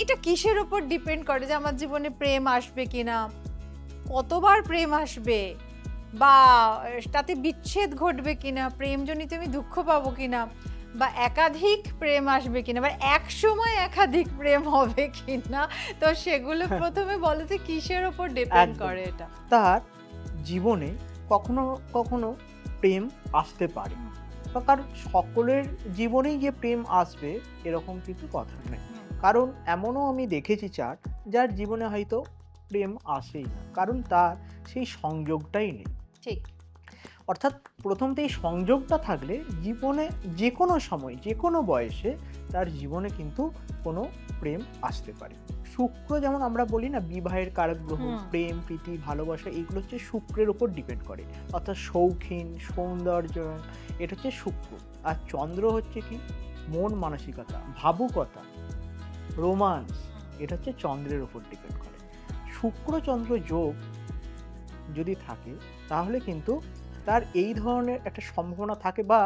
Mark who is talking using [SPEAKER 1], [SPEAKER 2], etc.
[SPEAKER 1] এটা কিসের উপর ডিপেন্ড করে যে আমার জীবনে প্রেম আসবে কিনা, কতবার প্রেম আসবে, বা তাতে বিচ্ছেদ ঘটবে কিনা, প্রেমজনিত আমি দুঃখ পাবো কিনা, বা একাধিক প্রেম আসবে কিনা, বা একসময় একাধিক প্রেম হবে কিনা? তো সেগুলো প্রথমে বলো যে কিসের উপর ডিপেন্ড
[SPEAKER 2] একদম।
[SPEAKER 1] করে এটা?
[SPEAKER 2] তার জীবনে কখনো কখনো প্রেম আসতে পারে,
[SPEAKER 1] হুম,
[SPEAKER 2] বা কারণ সকলের জীবনেই যে প্রেম আসবে এরকম কিন্তু কথা নেই।
[SPEAKER 1] হুম,
[SPEAKER 2] কারণ এমনও আমি দেখেছি যার জীবনে হয়তো প্রেম আসেই না, কারণ তার সেই সংযোগটাই নেই।
[SPEAKER 1] ঠিক।
[SPEAKER 2] অর্থাৎ প্রথমত এই সংযোগটা থাকলে জীবনে যে কোনো সময় যে কোনো বয়সে তার জীবনে কিন্তু কোনো প্রেম আসতে পারে। শুক্র যেমন আমরা বলি না বিবাহের কারক গ্রহ,
[SPEAKER 1] হুম,
[SPEAKER 2] প্রেম প্রীতি ভালোবাসা এগুলো হচ্ছে শুক্রের উপর ডিপেন্ড করে। অর্থাৎ শৌখিন সৌন্দর্য, এটা হচ্ছে শুক্র। আর চন্দ্র হচ্ছে কি মন মানসিকতা, ভাবুকতা, রোমান্স, এটা হচ্ছে চন্দ্রের উপর ডিপেন্ড করে। শুক্র চন্দ্র যোগ যদি থাকে তাহলে কিন্তু তার এই ধরনের একটা সম্ভাবনা থাকে, বা